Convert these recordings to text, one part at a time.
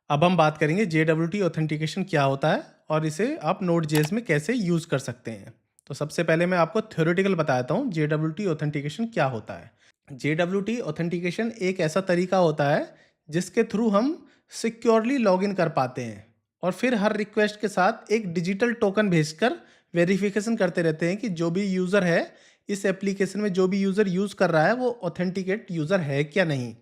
अब हम बात करेंगे JWT ऑथेंटिकेशन क्या होता है और इसे आप Node.js में कैसे यूज़ कर सकते हैं। तो सबसे पहले मैं आपको थ्योरेटिकल बताता हूँ JWT ऑथेंटिकेशन क्या होता है। JWT ऑथेंटिकेशन एक ऐसा तरीका होता है जिसके थ्रू हम सिक्योरली लॉगिन कर पाते हैं और फिर हर रिक्वेस्ट के साथ एक डिजिटल टोकन भेजकर वेरिफिकेशन करते रहते हैं कि जो भी यूज़र है इस एप्लीकेशन में, जो भी यूज़र यूज़ कर रहा है वो ऑथेंटिकेट यूज़र है क्या नहीं।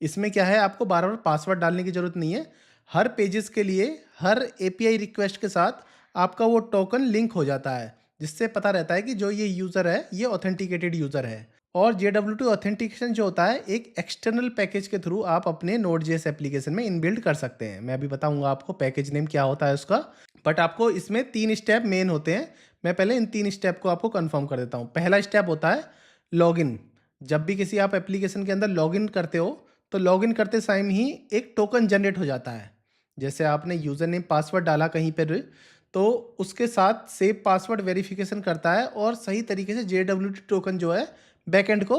इसमें क्या है, आपको बार बार पासवर्ड डालने की ज़रूरत नहीं है। हर पेजेस के लिए हर एपीआई रिक्वेस्ट के साथ आपका वो टोकन लिंक हो जाता है, जिससे पता रहता है कि जो ये यूज़र है ये ऑथेंटिकेटेड यूज़र है। और JWT ऑथेंटिकेशन जो होता है एक एक्सटर्नल पैकेज के थ्रू आप अपने Node.js एप्लीकेशन में इनबिल्ड कर सकते हैं। मैं अभी बताऊंगा आपको पैकेज नेम क्या होता है उसका, बट आपको इसमें 3 स्टेप मेन होते हैं। मैं पहले इन 3 स्टेप को आपको कंफर्म कर देता हूँ। पहला स्टेप होता है लॉगिन। जब भी किसी आप एप्लीकेशन के अंदर लॉगिन करते हो तो लॉगिन करते टाइम ही एक टोकन जनरेट हो जाता है। जैसे आपने यूज़र नेम पासवर्ड डाला कहीं पर, तो उसके साथ सेव पासवर्ड वेरिफिकेशन करता है और सही तरीके से JWT टोकन जो है बैकएंड को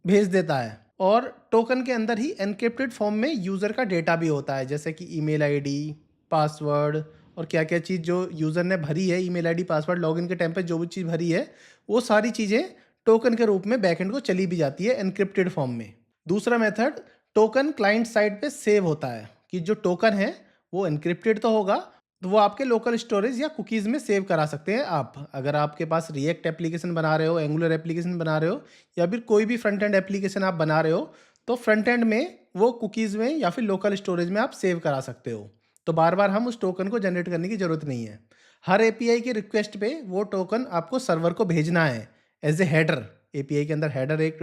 भेज देता है। और टोकन के अंदर ही एनक्रिप्टेड फॉर्म में यूज़र का डेटा भी होता है, जैसे कि ईमेल आईडी, पासवर्ड और क्या क्या चीज़ जो यूज़र ने भरी है, ईमेल आईडी, पासवर्ड, लॉगिन के टाइम पे जो भी चीज़ भरी है वो सारी चीज़ें टोकन के रूप में बैकएंड को चली भी जाती है एनक्रिप्टेड फॉर्म में। दूसरा मेथड, टोकन क्लाइंट साइड पे सेव होता है कि जो टोकन है वो एनक्रिप्टेड तो होगा, तो वो आपके लोकल स्टोरेज या कुकीज़ में सेव करा सकते हैं आप। अगर आपके पास रिएक्ट एप्लीकेशन बना रहे हो, एंगुलर एप्लीकेशन बना रहे हो या फिर कोई भी फ्रंट एंड एप्लीकेशन आप बना रहे हो, तो फ्रंट एंड में वो कुकीज़ में या फिर लोकल स्टोरेज में आप सेव करा सकते हो। तो बार बार हम उस टोकन को जनरेट करने की ज़रूरत नहीं है। हर एपीआई की रिक्वेस्ट पे वो टोकन आपको सर्वर को भेजना है एज ए हेडर। एपीआई के अंदर हेडर एक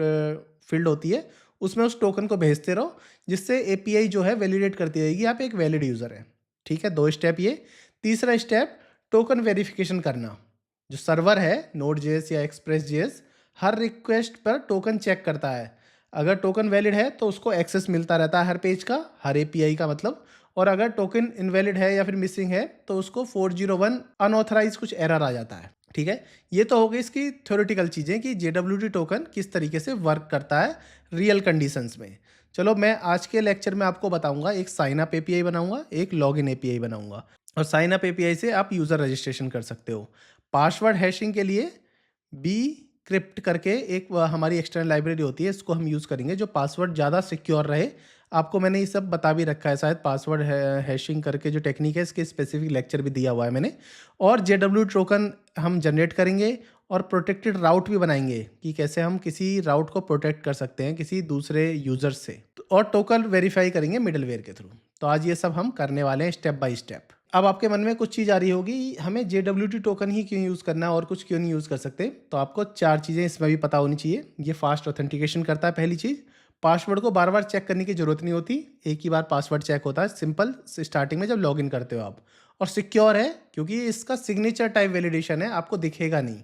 फील्ड होती है, उसमें उस टोकन को भेजते रहो, जिससे एपीआई जो है वैलिडेट करती रहेगी आप एक वैलिड यूज़र है। ठीक है, 2 स्टेप ये। तीसरा स्टेप, टोकन वेरिफिकेशन करना। जो सर्वर है Node.js या Express.js हर रिक्वेस्ट पर टोकन चेक करता है। अगर टोकन वैलिड है तो उसको एक्सेस मिलता रहता है हर पेज का, हर एपीआई का मतलब। और अगर टोकन इनवैलिड है या फिर मिसिंग है तो उसको 401 अनऑथराइज कुछ एरर आ जाता है। ठीक है, ये तो हो गई इसकी थ्योरेटिकल चीज़ें कि JWT टोकन किस तरीके से वर्क करता है रियल कंडीशंस में। चलो, मैं आज के लेक्चर में आपको बताऊंगा, एक साइन अप एपीआई बनाऊंगा, एक लॉगिन एपीआई बनाऊंगा। और साइन अप एपीआई से आप यूज़र रजिस्ट्रेशन कर सकते हो। पासवर्ड हैशिंग के लिए बी क्रिप्ट करके एक हमारी एक्सटर्नल लाइब्रेरी होती है, इसको हम यूज़ करेंगे जो पासवर्ड ज़्यादा सिक्योर रहे। आपको मैंने ये सब बता भी रखा है शायद, पासवर्ड हैशिंग करके जो टेक्निक है इसके स्पेसिफिक लेक्चर भी दिया हुआ है मैंने। और JWT टोकन हम जनरेट करेंगे और प्रोटेक्टेड राउट भी बनाएंगे कि कैसे हम किसी राउट को प्रोटेक्ट कर सकते हैं किसी दूसरे यूज़र से। और टोकन वेरीफाई करेंगे मिडलवेयर के थ्रू। तो आज ये सब हम करने वाले हैं स्टेप बाय स्टेप। अब आपके मन में कुछ चीज़ आ रही होगी, हमें JWT टोकन ही क्यों यूज़ करना है और कुछ क्यों नहीं यूज़ कर सकते। तो आपको 4 चीज़ें इसमें भी पता होनी चाहिए। ये फास्ट ऑथेंटिकेशन करता है, पहली चीज़। पासवर्ड को बार बार चेक करने की ज़रूरत नहीं होती, एक ही बार पासवर्ड चेक होता है सिंपल स्टार्टिंग में जब लॉगिन करते हो आप। और सिक्योर है क्योंकि इसका सिग्नेचर टाइप वैलिडेशन है, आपको दिखेगा नहीं।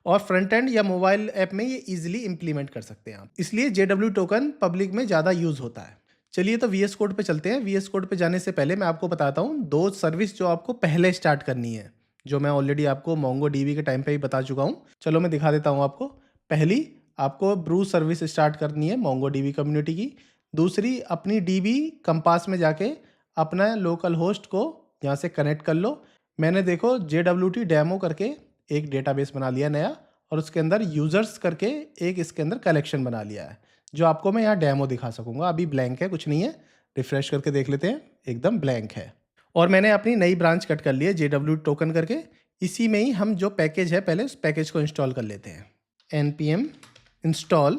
और फ्रंट एंड या मोबाइल ऐप में ये इजीली इंप्लीमेंट कर सकते हैं आप, इसलिए JWT टोकन पब्लिक में ज़्यादा यूज़ होता है। चलिए, तो VS कोड पे चलते हैं। VS कोड पे जाने से पहले मैं आपको बताता हूँ 2 सर्विस जो आपको पहले स्टार्ट करनी है, जो मैं ऑलरेडी आपको MongoDB के टाइम पे ही बता चुका हूँ। चलो मैं दिखा देता हूँ आपको। पहली, आपको ब्रू सर्विस स्टार्ट करनी है MongoDB कम्युनिटी की। दूसरी, अपनी DB कंपास में जाके अपना लोकल होस्ट को यहाँ से कनेक्ट कर लो। मैंने देखो JWT डेमो करके एक डेटाबेस बना लिया नया, और उसके अंदर यूज़र्स करके एक इसके अंदर कलेक्शन बना लिया है, जो आपको मैं यहाँ डेमो दिखा सकूँगा। अभी ब्लैंक है, कुछ नहीं है। रिफ्रेश करके देख लेते हैं, एकदम ब्लैंक है। और मैंने अपनी नई ब्रांच कट कर ली है JWT टोकन करके। इसी में ही हम जो पैकेज है पहले उस पैकेज को इंस्टॉल कर लेते हैं। npm इंस्टॉल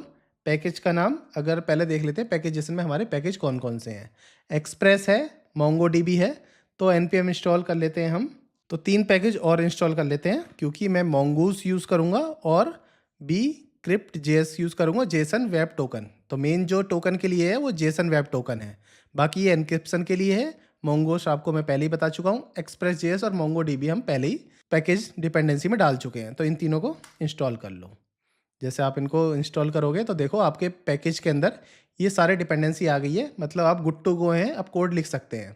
पैकेज का नाम अगर पहले देख लेते हैं पैकेजेशन में हमारे पैकेज कौन कौन से हैं। एक्सप्रेस है, MongoDB है, तो npm इंस्टॉल कर लेते हैं हम। तो 3 पैकेज और इंस्टॉल कर लेते हैं क्योंकि मैं Mongoose यूज़ करूँगा और bcrypt.js यूज़ करूँगा, जेसन वेब टोकन। तो मेन जो टोकन के लिए है वो जेसन वेब टोकन है, बाकी ये एनक्रिप्शन के लिए है। Mongoose आपको मैं पहले ही बता चुका हूँ। Express.js और MongoDB हम पहले ही पैकेज डिपेंडेंसी में डाल चुके हैं, तो इन तीनों को इंस्टॉल कर लो। जैसे आप इनको इंस्टॉल करोगे तो देखो आपके पैकेज के अंदर ये सारे डिपेंडेंसी आ गई है, मतलब आप गुड टू गो हैं, आप कोड लिख सकते हैं।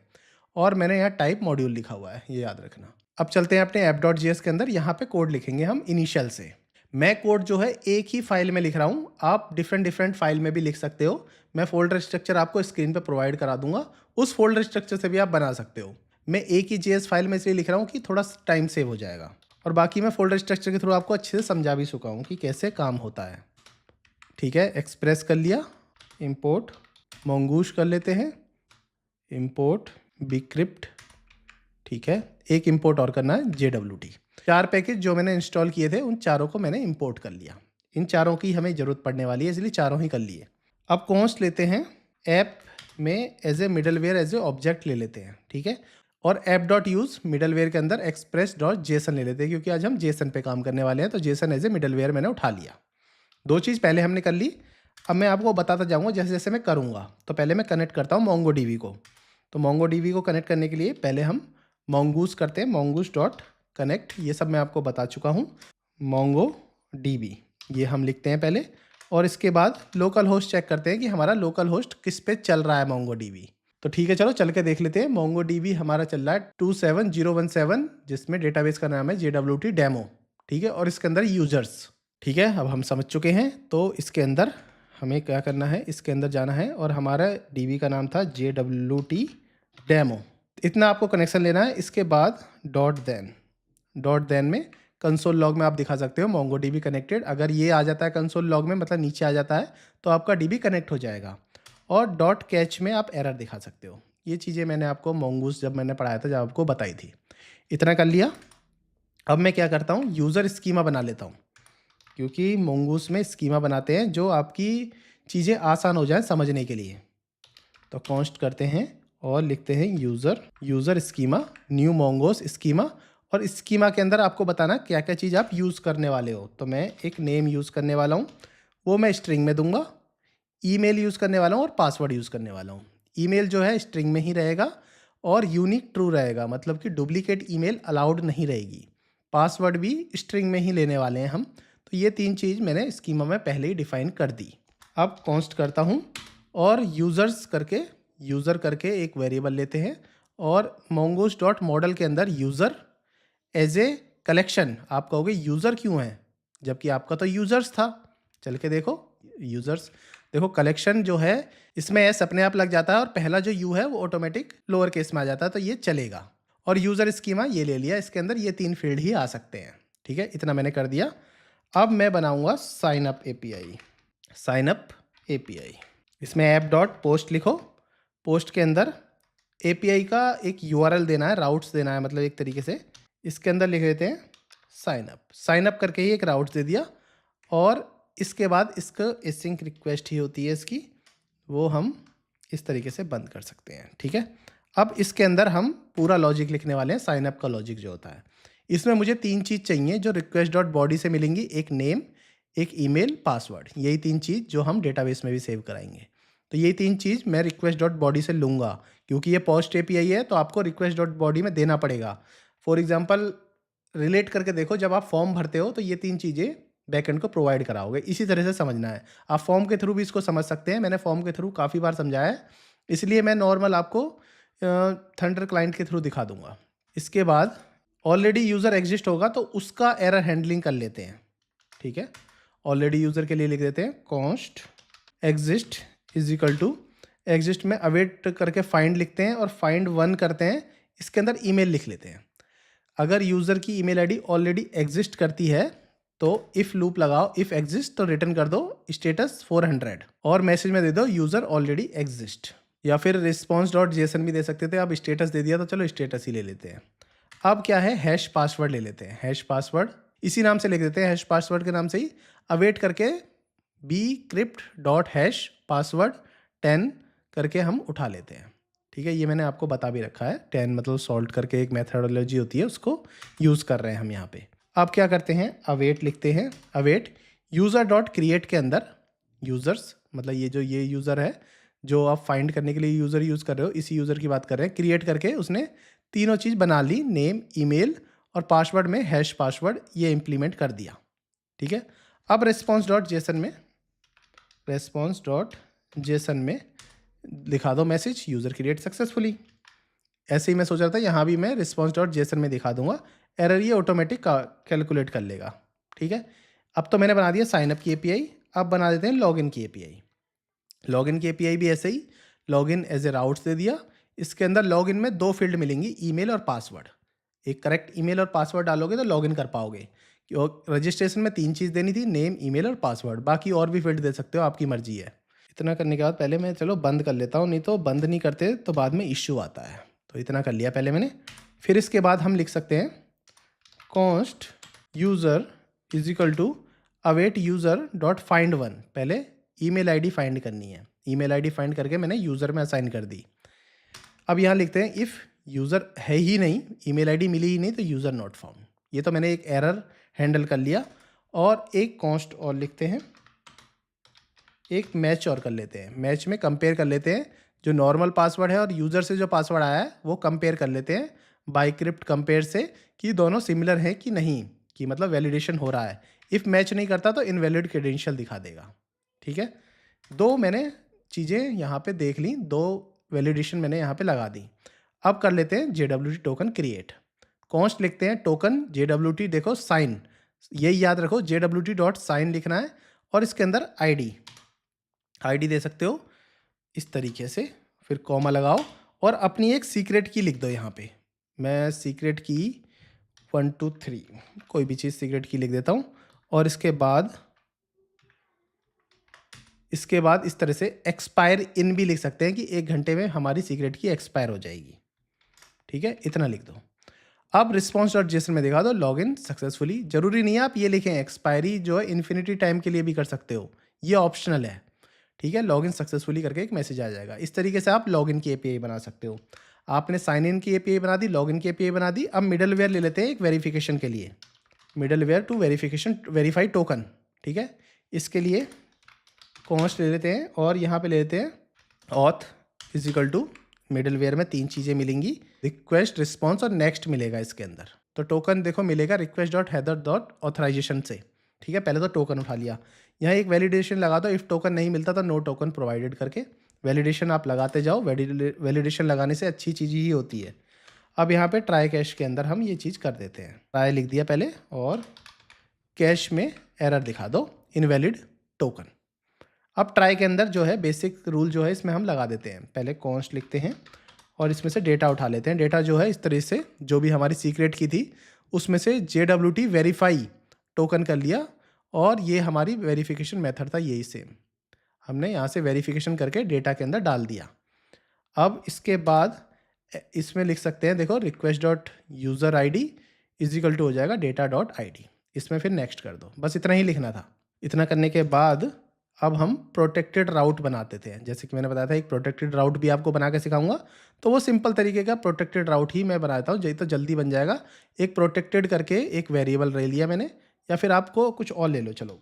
और मैंने यहाँ टाइप मॉड्यूल लिखा हुआ है, ये याद रखना। अब चलते हैं अपने app.js के अंदर। यहाँ पे कोड लिखेंगे हम इनिशियल से। मैं कोड जो है एक ही फाइल में लिख रहा हूँ, आप डिफरेंट फाइल में भी लिख सकते हो। मैं फ़ोल्डर स्ट्रक्चर आपको स्क्रीन पे प्रोवाइड करा दूंगा, उस फ़ोल्डर स्ट्रक्चर से भी आप बना सकते हो। मैं एक ही जेएस फाइल में इसलिए लिख रहा हूँ कि थोड़ा टाइम सेव हो जाएगा, और बाकी मैं फ़ोल्डर स्ट्रक्चर के थ्रू आपको अच्छे से समझा भी चुका हूँ कि कैसे काम होता है। ठीक है, एक्सप्रेस कर लिया, इंपोर्ट मोंगूश कर लेते हैं, इंपोर्ट बिक्रिप्ट। ठीक है, एक इंपोर्ट और करना है JWT। 4 पैकेज जो मैंने इंस्टॉल किए थे उन चारों को मैंने इंपोर्ट कर लिया। इन चारों की हमें ज़रूरत पड़ने वाली है, इसलिए चारों ही कर लिए। अब कॉन्स्ट लेते हैं, ऐप में as a middleware as a object ले लेते हैं। ठीक है, और ऐप डॉट यूज़ मिडलवेयर के अंदर एक्सप्रेस डॉट जेसन ले लेते हैं, क्योंकि आज हम जेसन पे काम करने वाले हैं, तो जेसन एज ए मिडलवेयर मैंने उठा लिया। 2 चीज़ पहले हमने कर ली। अब मैं आपको बताता जाऊँगा जैसे जैसे मैं करूँगा। तो पहले मैं कनेक्ट करता हूँ MongoDB को। तो MongoDB को कनेक्ट करने के लिए पहले हम mongoose करते हैं, mongoose डॉट कनेक्ट। ये सब मैं आपको बता चुका हूँ। MongoDB ये हम लिखते हैं पहले, और इसके बाद लोकल होस्ट चेक करते हैं कि हमारा लोकल होस्ट किस पे चल रहा है MongoDB। तो ठीक है, चलो चल के देख लेते हैं। MongoDB हमारा चल रहा है 27017, जिसमें डेटाबेस का नाम है JWT डेमो। ठीक है, और इसके अंदर यूजर्स। ठीक है, अब हम समझ चुके हैं। तो इसके अंदर हमें क्या करना है, इसके अंदर जाना है, और हमारा DB का नाम था JWT डेमो। इतना आपको कनेक्शन लेना है। इसके बाद डॉट देन में कंसोल लॉग में आप दिखा सकते हो MongoDB कनेक्टेड। अगर ये आ जाता है कंसोल लॉग में, मतलब नीचे आ जाता है, तो आपका DB कनेक्ट हो जाएगा। और डॉट कैच में आप एरर दिखा सकते हो। ये चीज़ें मैंने आपको mongoose जब मैंने पढ़ाया था, जब आपको बताई थी। इतना कर लिया। अब मैं क्या करता हूँ, यूज़र स्कीमा बना लेता हूँ, क्योंकि mongoose में स्कीमा बनाते हैं जो आपकी चीज़ें आसान हो जाए समझने के लिए। तो कॉन्स्ट करते हैं और लिखते हैं user schema, new mongoose schema. और स्कीमा के अंदर आपको बताना क्या क्या चीज़ आप यूज़ करने वाले हो। तो मैं एक नेम यूज़ करने वाला हूँ, वो मैं स्ट्रिंग में दूंगा। ईमेल यूज़ करने वाला हूँ और पासवर्ड यूज़ करने वाला हूँ। ईमेल जो है स्ट्रिंग में ही रहेगा और यूनिक ट्रू रहेगा, मतलब कि डुप्लीकेट ईमेल अलाउड नहीं रहेगी। पासवर्ड भी स्ट्रिंग में ही लेने वाले हैं हम। तो ये 3 चीज़ मैंने स्कीमा में पहले ही डिफ़ाइन कर दी। अब कॉन्स्ट करता हूँ और यूज़र करके एक वेरिएबल लेते हैं, और mongoose डॉट मॉडल के अंदर यूज़र एज ए कलेक्शन। आप कहोगे यूज़र क्यों है, जबकि आपका तो यूज़र्स था। चल के देखो, यूज़र्स देखो, कलेक्शन जो है इसमें एस अपने आप लग जाता है, और पहला जो यू है वो ऑटोमेटिक लोअर केस में आ जाता है, तो ये चलेगा। और यूज़र स्कीमा ये ले लिया, इसके अंदर ये 3 फील्ड ही आ सकते हैं। ठीक है, इतना मैंने कर दिया। अब मैं बनाऊंगा साइन अप एपीआई। इसमें ऐप डॉट पोस्ट लिखो। पोस्ट के अंदर एपीआई का एक यूआरएल देना है, राउट्स देना है, मतलब एक तरीके से। इसके अंदर लिख देते हैं साइन अप करके ही एक राउट्स दे दिया। और इसके बाद इसका एसिंक रिक्वेस्ट ही होती है इसकी, वो हम इस तरीके से बंद कर सकते हैं। ठीक है, अब इसके अंदर हम पूरा लॉजिक लिखने वाले हैं, साइन अप का लॉजिक जो होता है। इसमें मुझे 3 चीज़ चाहिए जो रिक्वेस्ट डॉट बॉडी से मिलेंगी, एक नेम, एक ईमेल, पासवर्ड। यही 3 चीज़ जो हम डेटाबेस में भी सेव कराएंगे। तो यही 3 चीज़ मैं रिक्वेस्ट डॉट बॉडी से लूँगा, क्योंकि ये पोस्ट एपीआई है, तो आपको रिक्वेस्ट डॉट बॉडी में देना पड़ेगा। फॉर एग्जाम्पल रिलेट करके देखो, जब आप फॉर्म भरते हो तो ये 3 चीज़ें बैकएंड को प्रोवाइड कराओगे। इसी तरह से समझना है। आप फॉर्म के थ्रू भी इसको समझ सकते हैं, मैंने फॉर्म के थ्रू काफ़ी बार समझाया है, इसलिए मैं नॉर्मल आपको थंडर क्लाइंट के थ्रू दिखा दूंगा। इसके बाद ऑलरेडी यूज़र एग्जिस्ट होगा तो उसका एरर हैंडलिंग कर लेते हैं। ठीक है, ऑलरेडी यूज़र के लिए लिख देते हैं const exist is equal to exist में अवेट करके फाइंड लिखते हैं, और फाइंड 1 करते हैं। इसके अंदर ईमेल लिख लेते हैं। अगर यूज़र की ईमेल आईडी ऑलरेडी एग्जिस्ट करती है तो इफ़ लूप लगाओ, इफ़ एग्जिस्ट तो रिटर्न कर दो स्टेटस 400, और मैसेज में दे दो यूज़र ऑलरेडी एग्जिस्ट। या फिर रिस्पॉन्स डॉट जेसन भी दे सकते थे, अब स्टेटस दे दिया तो चलो स्टेटस ही ले लेते हैं। अब क्या है, हैश पासवर्ड ले लेते हैं। हैश पासवर्ड इसी नाम से लिख देते हैं, हैश पासवर्ड के नाम से ही अवेट करके bcrypt डॉट हैश पासवर्ड 10 करके हम उठा लेते हैं। ठीक है, ये मैंने आपको बता भी रखा है। 10 मतलब सॉल्ट करके एक मेथडोलॉजी होती है, उसको यूज़ कर रहे हैं हम यहाँ पे। अब क्या करते हैं, अवेट लिखते हैं। अवेट यूज़र डॉट क्रिएट के अंदर यूज़र्स, मतलब ये यूज़र है जो आप फाइंड करने के लिए यूज़र यूज़ कर रहे हो, इसी यूज़र की बात कर रहे हैं। क्रिएट करके उसने तीनों चीज़ बना ली, नेम, ईमेल और पासवर्ड में हैश पासवर्ड ये इम्प्लीमेंट कर दिया। ठीक है, अब रेस्पॉन्स डॉट जेसन में दिखा दो मैसेज यूज़र क्रिएट सक्सेसफुली। ऐसे ही मैं सोच रहा था यहाँ भी मैं रिस्पॉन्स डॉट जेसन में दिखा दूंगा, एरर ये ऑटोमेटिक कैलकुलेट कर लेगा। ठीक है, अब तो मैंने बना दिया साइनअप की एपीआई। अब बना देते हैं लॉगिन की एपीआई। लॉगिन की एपीआई भी ऐसे ही, लॉगिन एज ए राउट्स दे दिया। इसके अंदर लॉगिन में 2 फील्ड मिलेंगी, ईमेल और पासवर्ड। एक करेक्ट ईमेल और पासवर्ड डालोगे तो लॉगिन कर पाओगे। और रजिस्ट्रेशन में 3 चीज़ देनी थी, नेम, ईमेल और पासवर्ड। बाकी और भी फील्ड दे सकते हो, आपकी मर्जी है। इतना करने के बाद पहले मैं चलो बंद कर लेता हूँ, नहीं तो बंद नहीं करते तो बाद में इश्यू आता है। तो इतना कर लिया पहले मैंने। फिर इसके बाद हम लिख सकते हैं const user is equal to await user dot find one. पहले ईमेल आईडी फाइंड करनी है। ईमेल आईडी फाइंड करके मैंने यूज़र में असाइन कर दी। अब यहाँ लिखते हैं इफ़ यूज़र है ही नहीं, ईमेल आईडी मिली ही नहीं, तो यूज़र नॉट फाउंड। ये तो मैंने एक एरर हैंडल कर लिया। और एक कॉन्स्ट और लिखते हैं, एक मैच और कर लेते हैं। मैच में कंपेयर कर लेते हैं, जो नॉर्मल पासवर्ड है और यूज़र से जो पासवर्ड आया है वो कंपेयर कर लेते हैं बाइक्रिप्ट कंपेयर से, कि दोनों सिमिलर हैं कि नहीं, कि मतलब वैलिडेशन हो रहा है। इफ़ मैच नहीं करता तो इनवैलिड क्रेडेंशियल दिखा देगा। ठीक है, 2 मैंने चीज़ें यहाँ पे देख ली, 2 वैलिडेशन मैंने यहाँ पे लगा दी। अब कर लेते हैं JWT टोकन क्रिएट। कॉन्स्ट लिखते हैं टोकन JWT, देखो साइन, यही याद रखो JWT डॉट साइन लिखना है। और इसके अंदर आईडी दे सकते हो इस तरीके से, फिर कॉमा लगाओ और अपनी एक सीक्रेट की लिख दो यहाँ पे। मैं सीक्रेट की 1 2 3 कोई भी चीज़ सीक्रेट की लिख देता हूँ। और इसके बाद इस तरह से एक्सपायर इन भी लिख सकते हैं कि 1 घंटे में हमारी सीक्रेट की एक्सपायर हो जाएगी। ठीक है, इतना लिख दो। अब रिस्पॉन्स डॉट जेसन में दिखा दो लॉगिन सक्सेसफुली। जरूरी नहीं है आप ये लिखें, एक्सपायरी जो है इन्फिनिटी टाइम के लिए भी कर सकते हो, ये ऑप्शनल है। ठीक है, लॉगिन सक्सेसफुली करके एक मैसेज आ जाएगा। इस तरीके से आप लॉगिन की एपीआई बना सकते हो। आपने साइन इन की एपीआई बना दी, लॉगिन की एपीआई बना दी। अब मिडलवेयर ले लेते हैं एक वेरिफिकेशन के लिए, middleware to verification verify token. ठीक है, इसके लिए कॉन्स्ट ले लेते हैं और यहाँ पे ले लेते हैं auth is equal to, middleware में 3 चीज़ें मिलेंगी, रिक्वेस्ट, रिस्पॉन्स और नेक्स्ट मिलेगा इसके अंदर। तो टोकन देखो मिलेगा request dot header dot authorization से। ठीक है, पहले तो टोकन उठा लिया। यहाँ एक वैलिडेशन लगा दो, इफ़ टोकन नहीं मिलता तो नो टोकन प्रोवाइडेड करके। वैलिडेशन आप लगाते जाओ, वैलिडेशन लगाने से अच्छी चीज़ ही होती है। अब यहाँ पे ट्राई कैश के अंदर हम ये चीज़ कर देते हैं, ट्राई लिख दिया पहले और कैश में एरर दिखा दो, इनवैलिड टोकन। अब ट्राई के अंदर जो है बेसिक रूल जो है इसमें हम लगा देते हैं। पहले कॉन्स्ट लिखते हैं और इसमें से डेटा उठा लेते हैं। डेटा जो है इस तरह से, जो भी हमारी सीक्रेट की थी उसमें से JWT वेरीफाई टोकन कर लिया और ये हमारी वेरिफिकेशन मेथड था, यही सेम हमने यहाँ से वेरिफिकेशन करके डेटा के अंदर डाल दिया। अब इसके बाद इसमें लिख सकते हैं, देखो request dot user ID is equal to हो जाएगा डेटा डॉट ID। इसमें फिर नेक्स्ट कर दो, बस इतना ही लिखना था। इतना करने के बाद अब हम प्रोटेक्टेड राउट बनाते थे। जैसे कि मैंने बताया था एक प्रोटेक्टेड राउट भी आपको बना के सिखाऊंगा, तो वो सिंपल तरीके का प्रोटेक्टेड राउट ही मैं बनाता हूँ, तो जल्दी बन जाएगा। एक प्रोटेक्टेड करके एक वेरिएबल ले लिया मैंने, या फिर आपको कुछ और ले लो, चलो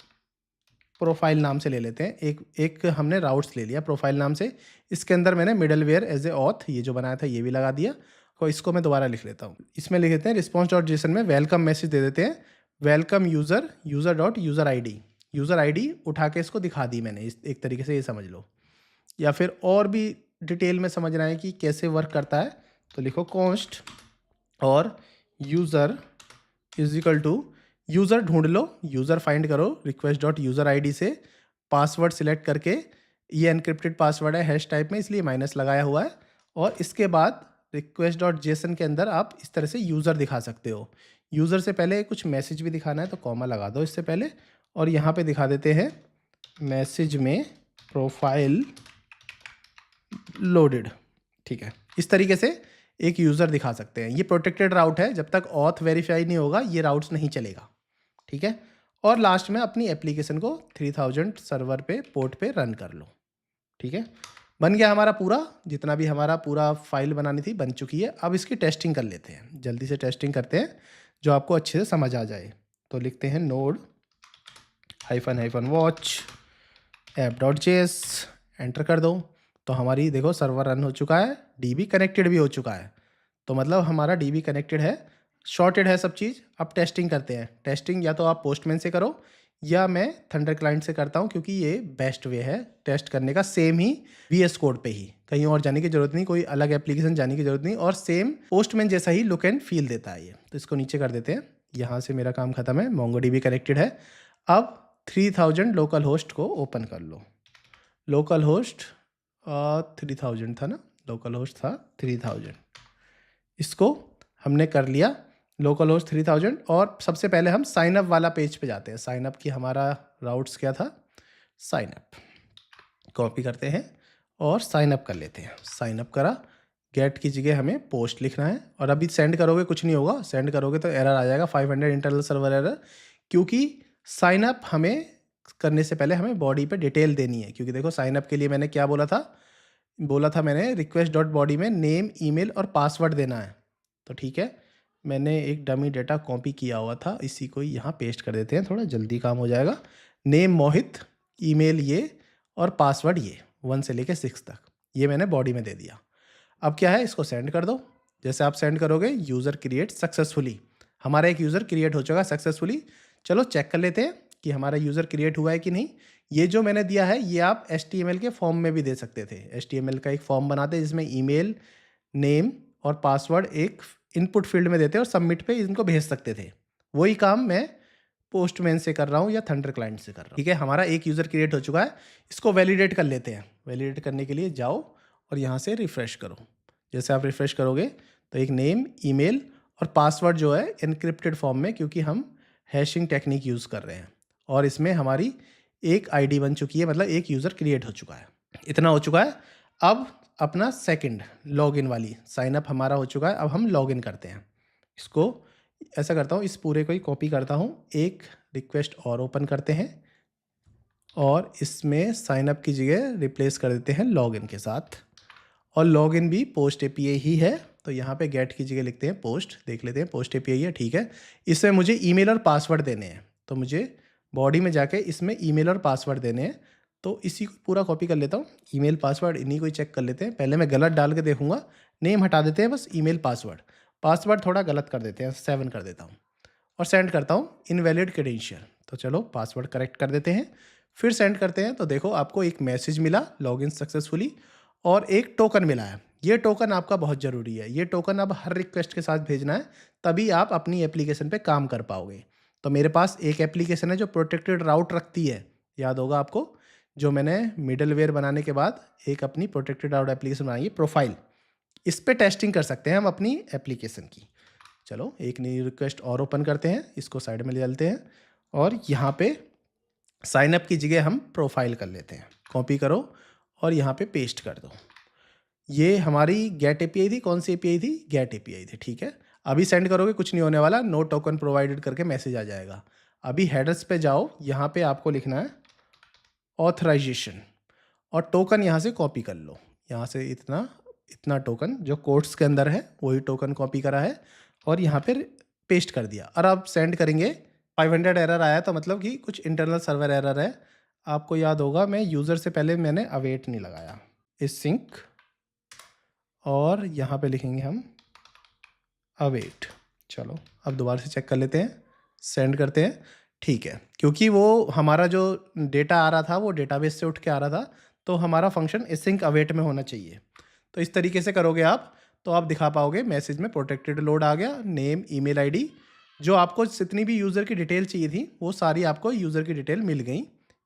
प्रोफाइल नाम से ले लेते हैं। एक हमने राउट्स ले लिया प्रोफाइल नाम से। इसके अंदर मैंने मिडलवेयर एज ए ऑथ ये जो बनाया था ये भी लगा दिया। तो इसको मैं दोबारा लिख लेता हूँ। इसमें लिख देते हैं रिस्पॉन्स डॉट जेसन में वेलकम मैसेज दे देते हैं, welcome user dot user ID उठा के इसको दिखा दी मैंने, इस एक तरीके से ये समझ लो। या फिर और भी डिटेल में समझना है कि कैसे वर्क करता है तो लिखो कॉन्स्ट और user is equal to, user ढूंढ लो, यूज़र फाइंड करो रिक्वेस्ट डॉट यूज़र ID से, पासवर्ड सिलेक्ट करके, ये एनक्रिप्टेड पासवर्ड है हैश टाइप में इसलिए माइनस लगाया हुआ है। और इसके बाद रिक्वेस्ट डॉट जेसन के अंदर आप इस तरह से यूज़र दिखा सकते हो। यूज़र से पहले कुछ मैसेज भी दिखाना है तो कॉमा लगा दो इससे पहले, और यहाँ पे दिखा देते हैं मैसेज में प्रोफाइल लोडेड। ठीक है, इस तरीके से एक यूज़र दिखा सकते हैं। ये प्रोटेक्टेड राउट है, जब तक ऑथ वेरीफाई नहीं होगा ये राउट्स नहीं चलेगा। ठीक है, और लास्ट में अपनी एप्लीकेशन को 3000 सर्वर पे पोर्ट पे रन कर लो। ठीक है, बन गया हमारा पूरा, जितना भी हमारा पूरा फाइल बनानी थी बन चुकी है। अब इसकी टेस्टिंग कर लेते हैं, जल्दी से टेस्टिंग करते हैं जो आपको अच्छे से समझ आ जाए। तो लिखते हैं नोड -वॉच app.js, एंटर कर दो। तो हमारी देखो सर्वर रन हो चुका है, DB कनेक्टेड भी हो चुका है। तो मतलब हमारा DB कनेक्टेड है, शॉर्टेड है सब चीज़। अब टेस्टिंग करते हैं। टेस्टिंग या तो आप पोस्टमैन से करो या मैं थंडर क्लाइंट से करता हूँ, क्योंकि ये बेस्ट वे है टेस्ट करने का। सेम ही VS कोड पे ही, कहीं और जाने की जरूरत नहीं, कोई अलग एप्लीकेशन जाने की जरूरत नहीं, और सेम पोस्टमैन जैसा ही लुक एंड फील देता है ये। तो इसको नीचे कर देते हैं, यहाँ से मेरा काम खत्म है, MongoDB कनेक्टेड है। अब 3000 लोकल होस्ट को ओपन कर लो। लोकल होस्ट 3000 था ना, लोकल होस्ट था 3000। इसको हमने कर लिया लोकल होस्ट 3000। और सबसे पहले हम साइन अप वाला पेज पे जाते हैं। साइन अप की हमारा राउट्स क्या था, साइन अप। कॉपी करते हैं और साइन अप कर लेते हैं। साइन अप करा, गेट की जगह हमें पोस्ट लिखना है। और अभी सेंड करोगे कुछ नहीं होगा, सेंड करोगे तो एरर आ जाएगा 500 इंटरनल सर्वर एरर, क्योंकि साइन अप हमें करने से पहले हमें बॉडी पे डिटेल देनी है। क्योंकि देखो साइन अप के लिए मैंने क्या बोला था मैंने रिक्वेस्ट डॉट बॉडी में नेम, ईमेल और पासवर्ड देना है। तो ठीक है, मैंने एक डमी डेटा कॉपी किया हुआ था, इसी को यहाँ पेस्ट कर देते हैं, थोड़ा जल्दी काम हो जाएगा। नेम मोहित, ईमेल ये और पासवर्ड ये 1 से लेके 6 तक, ये मैंने बॉडी में दे दिया। अब क्या है, इसको सेंड कर दो। जैसे आप सेंड करोगे यूज़र क्रिएट सक्सेसफुली, हमारा एक यूज़र क्रिएट हो चुका सक्सेसफुली। चलो चेक कर लेते हैं कि हमारा यूज़र क्रिएट हुआ है कि नहीं। ये जो मैंने दिया है ये आप HTML के फॉर्म में भी दे सकते थे। HTML का एक फॉर्म बनाते जिसमें ईमेल, नेम और पासवर्ड एक इनपुट फील्ड में देते और सबमिट पे इनको भेज सकते थे। वही काम मैं पोस्टमैन से कर रहा हूँ या थंडर क्लाइंट से कर रहा हूँ। ठीक है, हमारा एक यूज़र क्रिएट हो चुका है। इसको वैलिडेट कर लेते हैं। वैलिडेट करने के लिए जाओ और यहाँ से रिफ़्रेश करो। जैसे आप रिफ़्रेश करोगे तो एक नेम, ईमेल और पासवर्ड जो है एनक्रिप्टेड फॉर्म में, क्योंकि हम हैशिंग टेक्निक यूज़ कर रहे हैं, और इसमें हमारी एक आईडी बन चुकी है, मतलब एक यूज़र क्रिएट हो चुका है। इतना हो चुका है। अब अपना सेकंड लॉगिन वाली साइन अप हमारा हो चुका है। अब हम लॉगिन करते हैं। इसको ऐसा करता हूँ, इस पूरे को ही कॉपी करता हूँ, एक रिक्वेस्ट और ओपन करते हैं और इसमें साइन अप की जगह रिप्लेस कर देते हैं लॉगिन के साथ। और लॉगिन भी पोस्ट एपीआई ही है, तो यहाँ पे गेट की जगह लिखते हैं पोस्ट। देख लेते हैं पोस्ट एपीआई है, ठीक है। इसमें मुझे ईमेल और पासवर्ड देने हैं, तो मुझे बॉडी में जाके इसमें ईमेल और पासवर्ड देने हैं। तो इसी को पूरा कॉपी कर लेता हूँ। ईमेल पासवर्ड इन्हीं को ही चेक कर लेते हैं। पहले मैं गलत डाल के देखूंगा, नेम हटा देते हैं, बस ईमेल पासवर्ड थोड़ा गलत कर देते हैं, 7 कर देता हूँ और सेंड करता हूँ इनवैलिड क्रेडेंशियल। तो चलो पासवर्ड करेक्ट कर देते हैं, फिर सेंड करते हैं। तो देखो आपको एक मैसेज मिला लॉगिन सक्सेसफुली और एक टोकन मिला है। ये टोकन आपका बहुत ज़रूरी है। ये टोकन अब हर रिक्वेस्ट के साथ भेजना है, तभी आप अपनी एप्लीकेशन पे काम कर पाओगे। तो मेरे पास एक एप्लीकेशन है जो प्रोटेक्टेड राउट रखती है, याद होगा आपको, जो मैंने मिडलवेयर बनाने के बाद एक अपनी प्रोटेक्टेड राउट एप्लीकेशन बनाई है प्रोफाइल। इस पे टेस्टिंग कर सकते हैं हम अपनी एप्लीकेशन की। चलो एक नई रिक्वेस्ट और ओपन करते हैं, इसको साइड में ले चलते हैं और यहाँ पे साइन अप की जगह हम प्रोफाइल कर लेते हैं। कॉपी करो और यहाँ पे पेस्ट कर दो। ये हमारी गेट एपीआई थी। कौन सी एपीआई थी? गेट एपीआई थी, ठीक है। अभी सेंड करोगे कुछ नहीं होने वाला, नो टोकन प्रोवाइडेड करके मैसेज आ जाएगा। अभी हेडर्स पे जाओ, यहाँ पे आपको लिखना है ऑथराइजेशन और टोकन यहाँ से कॉपी कर लो। यहाँ से इतना टोकन जो कोट्स के अंदर है वही टोकन कॉपी करा है और यहाँ पर पेस्ट कर दिया। और अब सेंड करेंगे, 500 एरर आया तो मतलब कि कुछ इंटरनल सर्वर एरर है। आपको याद होगा मैं यूज़र से पहले मैंने अवेट नहीं लगाया, इस सिंक, और यहाँ पे लिखेंगे हम अवेट। चलो अब दोबारा से चेक कर लेते हैं, सेंड करते हैं, ठीक है। क्योंकि वो हमारा जो डेटा आ रहा था वो डेटाबेस से उठ के आ रहा था, तो हमारा फंक्शन एसिंक अवेट में होना चाहिए। तो इस तरीके से करोगे आप तो आप दिखा पाओगे मैसेज में प्रोटेक्टेड लोड आ गया, नेम, ईमेल आईडी, जो आपको जितनी भी यूज़र की डिटेल चाहिए थी वो सारी आपको यूज़र की डिटेल मिल गई।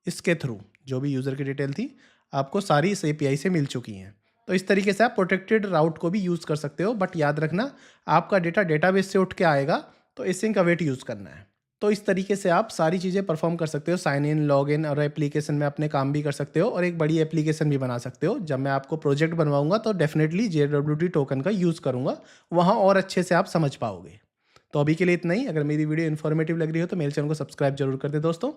इसके थ्रू जो भी यूज़र की डिटेल थी आपको सारी इस एपीआई से मिल चुकी हैं। तो इस तरीके से आप प्रोटेक्टेड राउट को भी यूज़ कर सकते हो, बट याद रखना आपका डेटा डेटाबेस से उठ के आएगा, तो एसिंक अवेट यूज़ करना है। तो इस तरीके से आप सारी चीज़ें परफॉर्म कर सकते हो, साइन इन, लॉग इन और एप्लीकेशन में अपने काम भी कर सकते हो और एक बड़ी एप्लीकेशन भी बना सकते हो। जब मैं आपको प्रोजेक्ट बनवाऊंगा तो डेफिनेटली JWT टोकन का यूज़ करूँगा, वहाँ और अच्छे से आप समझ पाओगे। तो अभी के लिए इतना ही। अगर मेरी वीडियो इन्फॉर्मेटिव लग रही हो तो मेरे चैनल को सब्सक्राइब जरूर कर दें दोस्तों।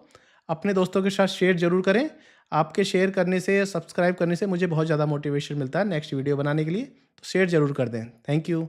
अपने दोस्तों के साथ शेयर जरूर करें। आपके शेयर करने से, सब्सक्राइब करने से मुझे बहुत ज़्यादा मोटिवेशन मिलता है नेक्स्ट वीडियो बनाने के लिए, तो शेयर जरूर कर दें। Thank you.